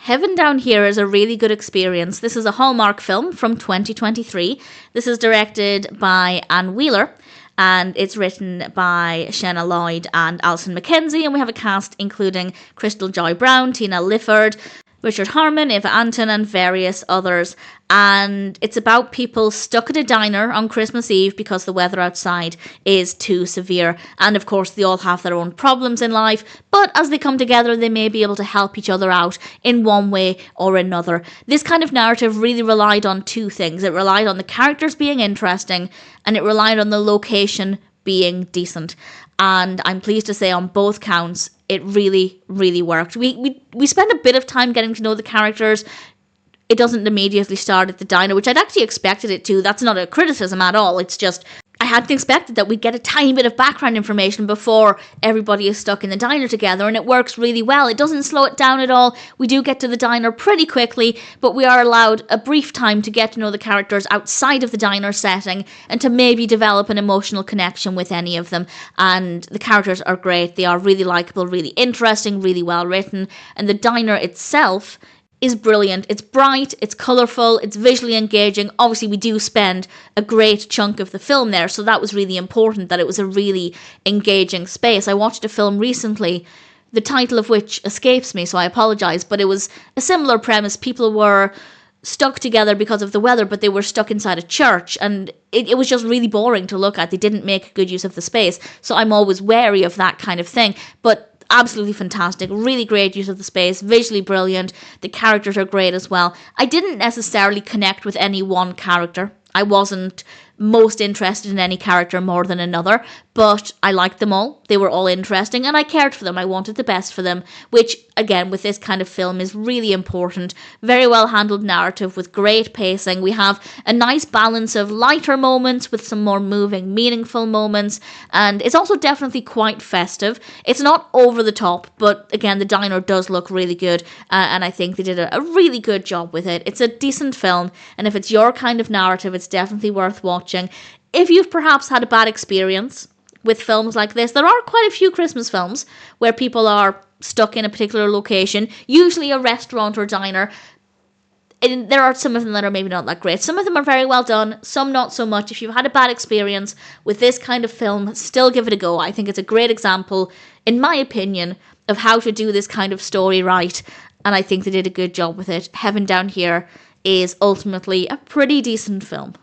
Heaven Down Here is a really good experience. This is a Hallmark film from 2023. This is directed by Anne Wheeler, and it's written by Shana, Lloyd and Alison McKenzie, and we have a cast including Krystal Joy Brown, Tina Lifford, Richard Harmon, Eva Anton, and various others. And it's about people stuck at a diner on Christmas Eve because the weather outside is too severe. And of course, they all have their own problems in life, but as they come together, they may be able to help each other out in one way or another. This kind of narrative really relied on two things. It relied on the characters being interesting, and it relied on the location being decent. And I'm pleased to say on both counts, it really, really worked. We spend a bit of time getting to know the characters. It doesn't immediately start at the diner, which I'd actually expected it to. That's not a criticism at all. It's just, I hadn't expected that we'd get a tiny bit of background information before everybody is stuck in the diner together, and it works really well. It doesn't slow it down at all. We do get to the diner pretty quickly, but we are allowed a brief time to get to know the characters outside of the diner setting and to maybe develop an emotional connection with any of them. And the characters are great. They are really likable, really interesting, really well written, and the diner itself is brilliant. It's bright, it's colourful, it's visually engaging. Obviously, we do spend a great chunk of the film there, so that was really important, that it was a really engaging space. I watched a film recently, the title of which escapes me, so I apologise, but it was a similar premise. People were stuck together because of the weather, but they were stuck inside a church, and it was just really boring to look at. They didn't make good use of the space, so I'm always wary of that kind of thing. But absolutely fantastic, really great use of the space, visually brilliant, the characters are great as well. I didn't necessarily connect with any one character. I wasn't most interested in any character more than another, but I liked them all. They were all interesting, and I cared for them. I wanted the best for them, which, again, with this kind of film is really important. Very well handled narrative with great pacing. We have a nice balance of lighter moments with some more moving, meaningful moments, and it's also definitely quite festive. It's not over the top, but again, the diner does look really good, and I think they did a really good job with it. It's a decent film, and if it's your kind of narrative, it's definitely worth watching. If you've perhaps had a bad experience with films like this, there are quite a few Christmas films where people are stuck in a particular location, usually a restaurant or diner, and there are some of them that are maybe not that great. Some of them are very well done, some not so much. If you've had a bad experience with this kind of film, still give it a go. I think it's a great example, in my opinion, of how to do this kind of story right, and I think they did a good job with it. Heaven Down Here is ultimately a pretty decent film.